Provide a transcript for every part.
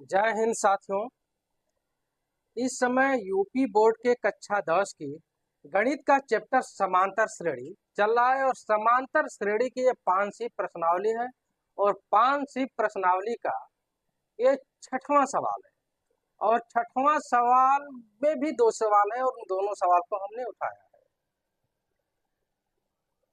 जय हिंद साथियों। इस समय यूपी बोर्ड के कक्षा 10 की गणित का चैप्टर समांतर श्रेणी चल रहा है और समांतर श्रेणी की ये 5वीं प्रश्नावली है और 5वीं प्रश्नावली का ये 6वां सवाल है और 6वां सवाल में भी 2 सवाल है और उन दोनों सवाल को हमने उठाया है।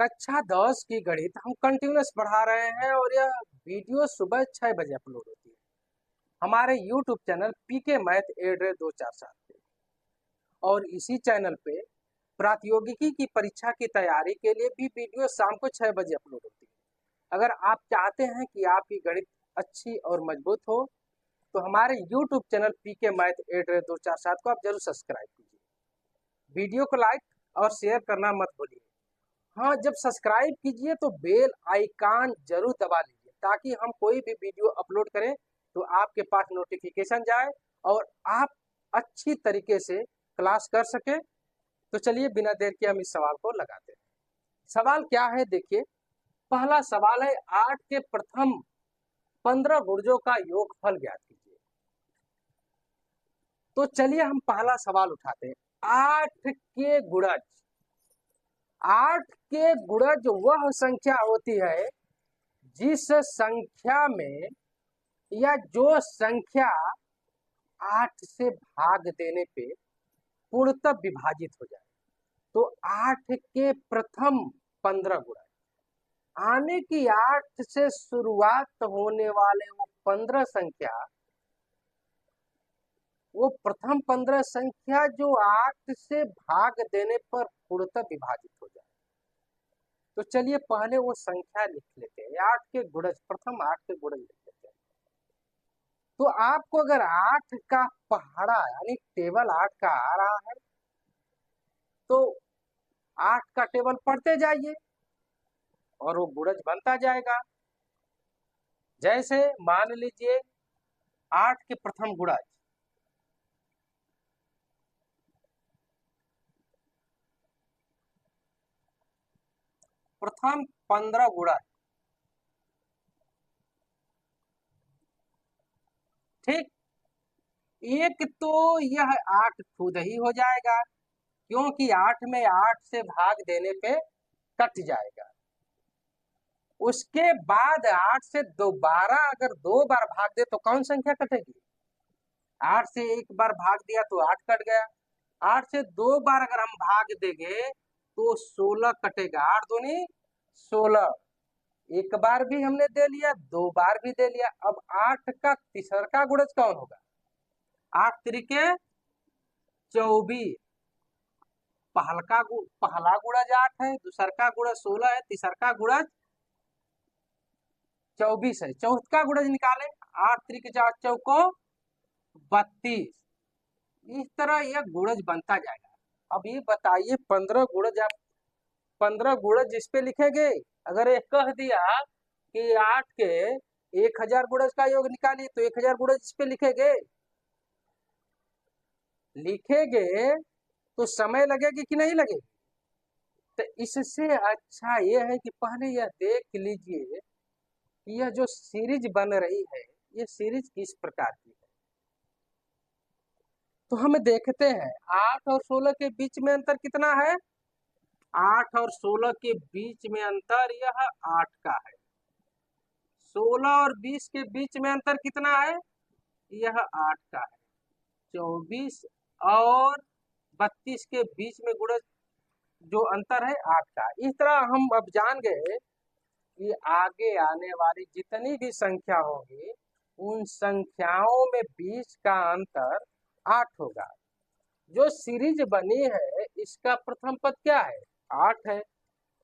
कक्षा 10 की गणित हम कंटिन्यूस पढ़ा रहे हैं और यह वीडियो सुबह 6 बजे अपलोड होती है हमारे YouTube चैनल पीके मैथ 247 पे। और इसी चैनल पे प्रातियोगिकी की परीक्षा की तैयारी के लिए भी वीडियो शाम को 6 बजे अपलोड होती है। अगर आप चाहते हैं कि आपकी गणित अच्छी और मजबूत हो तो हमारे YouTube चैनल पीके मैथ 247 को आप जरूर सब्सक्राइब कीजिए। वीडियो को लाइक और शेयर करना मत भूलिए। हाँ, जब सब्सक्राइब कीजिए तो बेल आइकन जरूर दबा लीजिए ताकि हम कोई भी वीडियो अपलोड करें तो आपके पास नोटिफिकेशन जाए और आप अच्छी तरीके से क्लास कर सके। तो चलिए बिना देर के हम इस सवाल को लगाते हैं। सवाल क्या है देखिए। पहला सवाल है 8 के प्रथम 15 गुणजों का योगफल ज्ञात कीजिए। तो चलिए हम पहला सवाल उठाते हैं। 8 के गुणज। 8 के गुणज वह संख्या होती है जिस संख्या में या जो संख्या 8 से भाग देने पे पूर्णतः विभाजित हो जाए। तो 8 के प्रथम 15 गुणज आने की 8 से शुरुआत होने वाले वो 15 संख्या, वो प्रथम 15 संख्या जो 8 से भाग देने पर पूर्णतः विभाजित हो जाए। तो चलिए पहले वो संख्या लिख लेते हैं। 8 के गुणज, प्रथम 8 के गुणज लिख लेते हैं। तो आपको अगर 8 का पहाड़ा यानी टेबल 8 का आ रहा है तो 8 का टेबल पढ़ते जाइए और वो गुणज बनता जाएगा। जैसे मान लीजिए 8 के प्रथम गुणज, प्रथम 15 गुणज, ठीक। एक तो यह 8 खुद ही हो जाएगा क्योंकि 8 में 8 से भाग देने पे कट जाएगा। उसके बाद 8 से दोबारा अगर 2 बार भाग दे तो कौन संख्या कटेगी? 8 से एक बार भाग दिया तो 8 कट गया। 8 से 2 बार अगर हम भाग देंगे तो 16 कटेगा। 8 दूनी 16। एक बार भी हमने दे लिया, 2 बार भी दे लिया। अब 8 का तीसरा गुणज कौन होगा? 8 त्रिके 24। पहला गुणज 8 है, दूसरा गुणज 16 है, तीसरा गुणज 24 है। चौथा गुणज निकाले। 8 त्रिके 4 चौको 32। इस तरह यह गुणज बनता जाएगा। अब ये बताइए 15 गुणज, आप 15 गुणज इस पे लिखेंगे? अगर ये कह दिया कि 8 के 1000 गुणज का योग निकालिए तो 1000 गुणज इस पे लिखेंगे? लिखेंगे तो समय लगेगी कि नहीं लगेगी? तो इससे अच्छा यह है कि पहले यह देख लीजिए कि यह जो सीरीज बन रही है ये सीरीज किस प्रकार की है। तो हम देखते हैं 8 और 16 के बीच में अंतर कितना है? 8 और 16 के बीच में अंतर यह 8 का है। 16 और 20 के बीच में अंतर कितना है? यह 8 का है। 24 और 32 के बीच में गुणज जो अंतर है 8 का। इस तरह हम अब जान गए कि आगे आने वाली जितनी भी संख्या होगी उन संख्याओं में बीच का अंतर 8 होगा। जो सीरीज बनी है इसका प्रथम पद क्या है? 8 है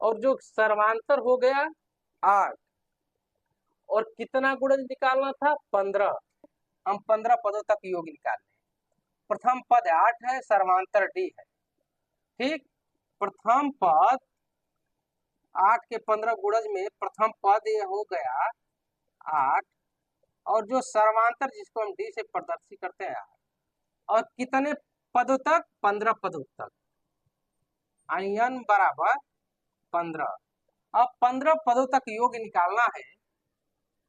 और जो सर्वांतर हो गया 8। और कितना गुणज निकालना था? 15। हम 15 पदों तक योग निकालने। प्रथम पद 8 है, सर्वांतर d है, ठीक। प्रथम पद 8 के 15 गुणज में प्रथम पद ये हो गया 8 और जो सर्वांतर जिसको हम d से प्रदर्शित करते हैं 8। और कितने पदों तक? 15 पदों तक। n बराबर 15। अब 15 पदों तक योग निकालना है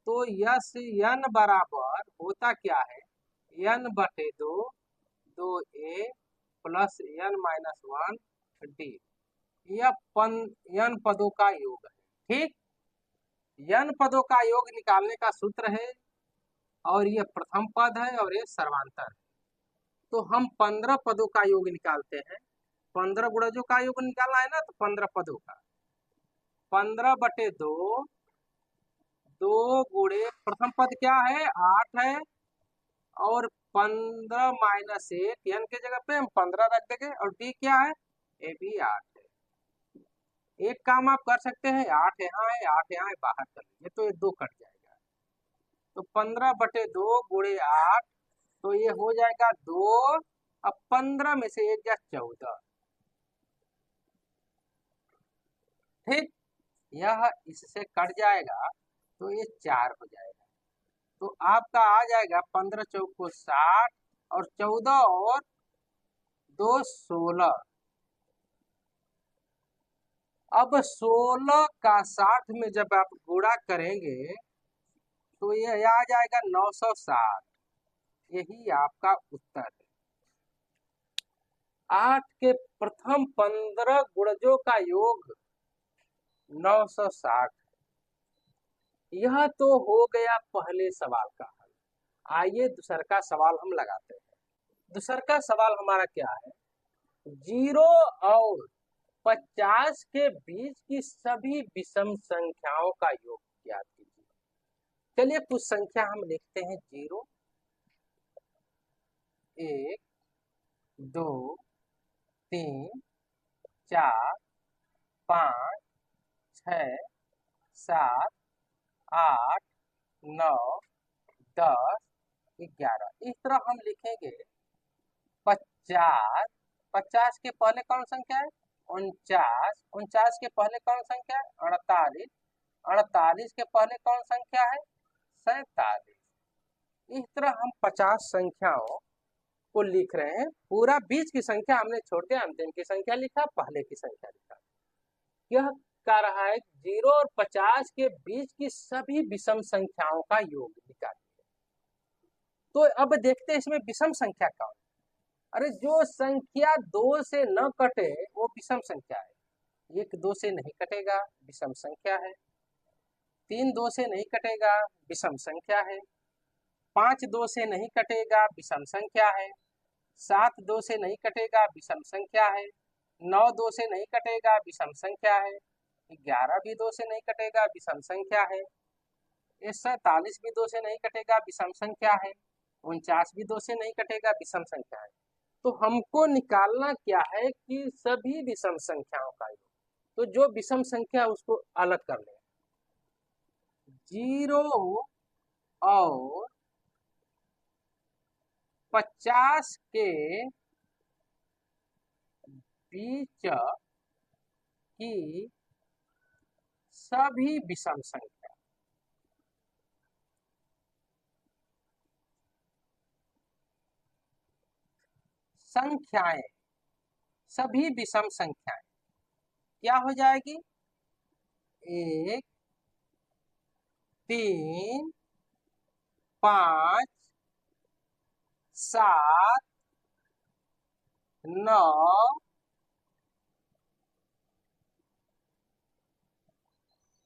तो यस n बराबर होता क्या है? n बटे 2 2a plus n minus 1 d, यह n पदों का योग है। ठीक, n पदों का योग निकालने का सूत्र है, और ये प्रथम पद है और ये सर्वांतर है। तो हम 15 पदों का योग निकालते हैं। 15 गुणजों का योग निकालना है ना, तो 15 पदों का 15 बटे 2, 2 गुणे प्रथम पद क्या है 8 है, और 15 माइनस 1 n के जगह पे हम 15 रख देंगे, और d क्या है ए भी 8 है। एक काम आप कर सकते हैं, 8 यहाँ है 8 यहाँ है, बाहर कर लीजिए तो ये 2 कट जाएगा। तो 15 बटे 2 गुणे 8, तो ये हो जाएगा 2। अब 15 में से 1 गया 14। ठीक, यह इससे कट जाएगा तो ये 4 हो जाएगा। तो आपका आ जाएगा 15 चौको 60, और 14 और 2 16। अब 16 का 60 में जब आप गुणा करेंगे तो ये आ जाएगा 960। यही आपका उत्तर है। 8 के प्रथम 15 गुणजों का योग 960। यह तो हो गया पहले सवाल का हल। आइए दूसर का सवाल हम लगाते हैं। दूसर का सवाल हमारा क्या है, 0 और 50 के बीच की सभी विषम संख्याओं का योग ज्ञात कीजिए। चलिए कुछ संख्या हम लिखते हैं। 0, 1, 2, 3, 4, 5, 6, 7, 8, 9, 10, 11। इस तरह हम लिखेंगे 50। 50 के पहले कौन संख्या है 49। 49 के पहले कौन संख्या है 48। 48 के पहले कौन संख्या है 47। इस तरह हम 50 संख्याओं को लिख रहे हैं। पूरा बीच की संख्या हमने छोड़ के अंतिम की संख्या लिखा, पहले की संख्या लिखा। यह कह रहा है 0 और 50 के बीच की सभी विषम संख्याओं का योग निकालिए। तो अब देखते हैं इसमें विषम संख्या कौन। अरे जो संख्या 2 से न कटे वो विषम संख्या है। 1 2 से नहीं कटेगा, विषम संख्या है। 3 2 से नहीं कटेगा, विषम संख्या है। 5 2 से नहीं कटेगा, विषम संख्या है। 7 2 से नहीं कटेगा, विषम संख्या है। 9 2 से नहीं कटेगा, विषम संख्या है। 11 भी 2 से नहीं कटेगा, विषम संख्या है। 47 भी 2 से नहीं कटेगा, विषम संख्या है। 49 भी 2 से नहीं कटेगा, विषम संख्या है। तो हमको निकालना क्या है कि सभी विषम संख्याओं का योग। तो जो विषम संख्या उसको अलग कर लें। 0 और 50 के बीच की सभी विषम संख्या, संख्याएं, सभी विषम संख्याएं क्या हो जाएगी 1 3 5 7 9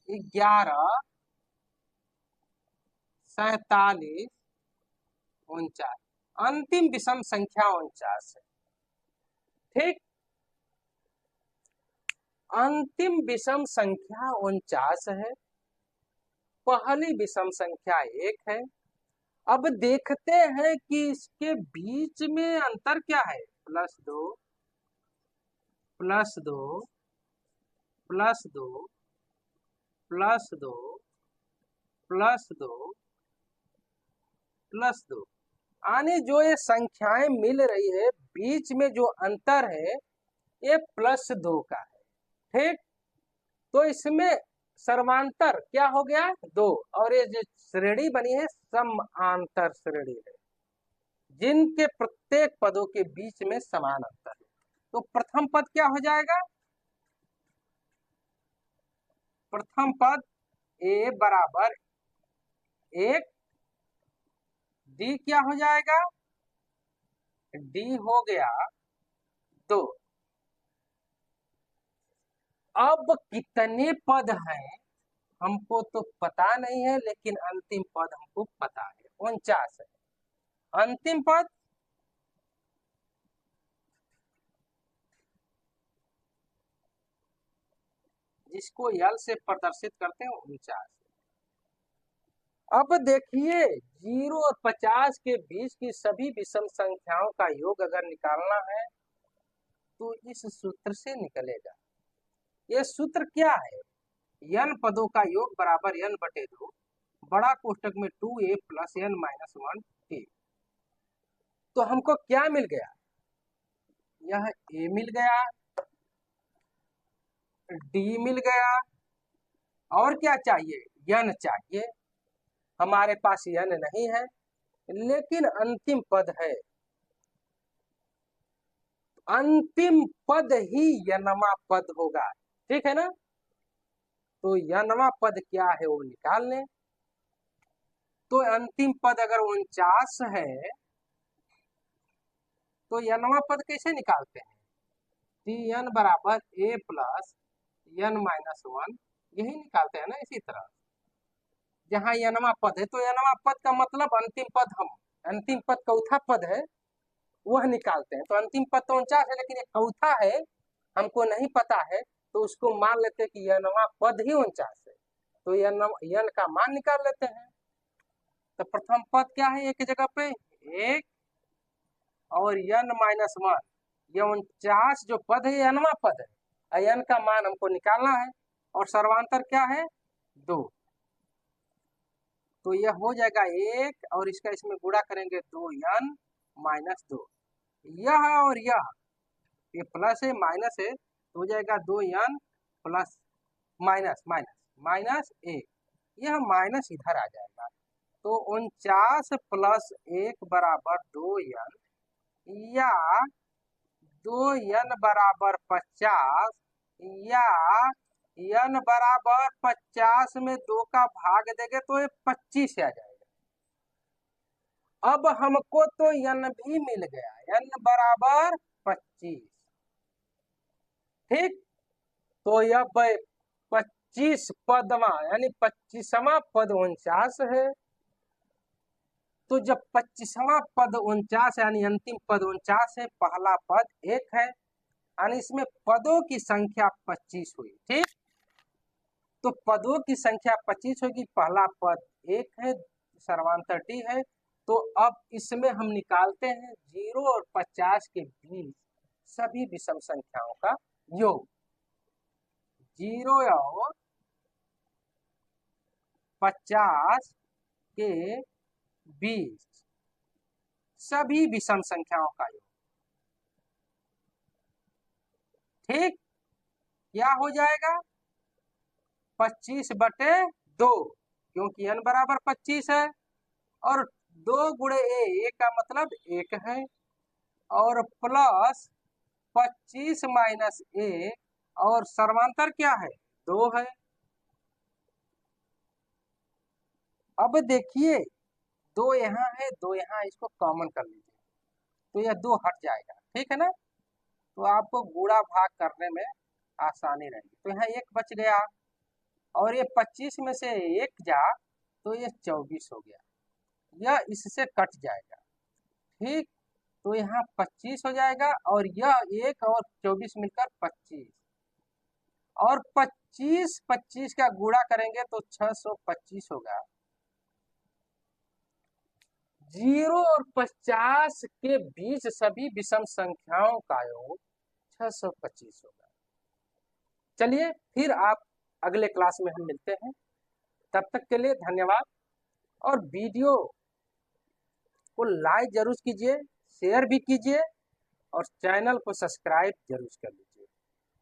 11 47 49। अंतिम विषम संख्या 49 है। ठीक, अंतिम विषम संख्या 49 है। पहली विषम संख्या 1 है। अब देखते हैं कि इसके बीच में अंतर क्या है। +2 +2 +2 +2 +2 +2, यानी जो ये संख्याएं मिल रही है बीच में जो अंतर है ये +2 का है। ठीक, तो इसमें सर्वांतर क्या हो गया 2, और ये जो श्रेणी बनी है समांतर श्रेणी है, जिनके प्रत्येक पदों के बीच में समान अंतर है। तो प्रथम पद क्या हो जाएगा, प्रथम पद a बराबर 1, d क्या हो जाएगा डी हो गया 2। अब कितने पद हैं हमको तो पता नहीं है, लेकिन अंतिम पद हमको पता है, 49 है अंतिम पद। जिसको यल से प्रदर्शित करते हैं 49। अब देखिए 0 और 50 के बीच की सभी विषम संख्याओं का योग अगर निकालना है तो इस सूत्र से निकलेगा। यह सूत्र क्या है? n पदों का योग बराबर n/2 बड़ा कोष्टक में 2a plus n minus 1a। तो हमको क्या मिल गया? यह a मिल गया, d मिल गया, और क्या चाहिए? n चाहिए। हमारे पास n नहीं है, लेकिन अंतिम पद है। अंतिम पद ही यनमा पद होगा, ठीक है ना? तो यनमा पद क्या है वो निकाल लें। तो अंतिम पद अगर 49 है तो यनमा पद कैसे निकालते हैं? Tn बराबर a प्लस n माइनस 1, यही निकालते हैं ना। इसी तरह जहाँ यनमा पद है तो यनमा पद का मतलब अंतिम पद, हम अंतिम पद चौथा पद है वह निकालते हैं। तो अंतिम पद तो 49 है, लेकिन एक चौथा है हमको नहीं पता है, तो उसको मान लेते हैं कि यनमा पद ही 49 है। तो यन का मान निकाल लेते हैं। तो प्रथम पद क्या है एक जगह पे 1 और n माइनस 1, ये 49 जो पद है यनमा पद है। n का मान हमको निकालना है, और सर्वांतर क्या है 2। तो यह हो जाएगा 1 और इसका इसमें गुणा करेंगे 2n माइनस 2। यह और यह ये प्लस है माइनस है, तो हो जाएगा 2n plus minus minus minus 1, यह माइनस इधर आ जाएगा। तो 49 प्लस 1 बराबर 2n, या 2n बराबर 50, या n बराबर 50 में 2 का भाग देंगे तो ये 25 आ जाएगा। अब हमको तो n भी मिल गया, n बराबर 25, ठीक। तो यह 25 पदवा यानी 25वां पद 49 है। तो जब 25वां पद 49 यानी अंतिम पद 49 है, पहला पद 1 है, यानी इसमें पदों की संख्या 25 हुई, ठीक। तो पदों की संख्या 25 होगी, पहला पद 1 है, सर्वांतर d है। तो अब इसमें हम निकालते हैं 0 और 50 के बीच सभी विषम संख्याओं का योग। 0 और 50 के बीच सभी विषम संख्याओं का योग, ठीक। क्या हो जाएगा? 25/2, क्योंकि n बराबर 25 है, और 2 गुणे a का मतलब 1 है, और प्लस 25 माइनस a, और सर्वांतर क्या है 2 है। अब देखिए 2 यहाँ है, 2 यहाँ, इसको कॉमन कर लीजिए तो यह 2 हट जाएगा, ठीक है ना। तो आपको गुणा भाग करने में आसानी रहेगी। तो यहाँ 1 बच गया, और ये 25 में से 1 जा तो ये 24 हो गया, यह इससे कट जाएगा, ठीक। तो यहाँ 25 हो जाएगा, और यह 1 और 24 मिलकर 25, और 25 का गुणा करेंगे तो 625 होगा। 0 और 50 के बीच सभी विषम संख्याओं का योग 625 होगा। चलिए फिर आप अगले क्लास में हम मिलते हैं, तब तक के लिए धन्यवाद। और वीडियो को लाइक जरूर कीजिए, शेयर भी कीजिए, और चैनल को सब्सक्राइब जरूर कर लीजिए।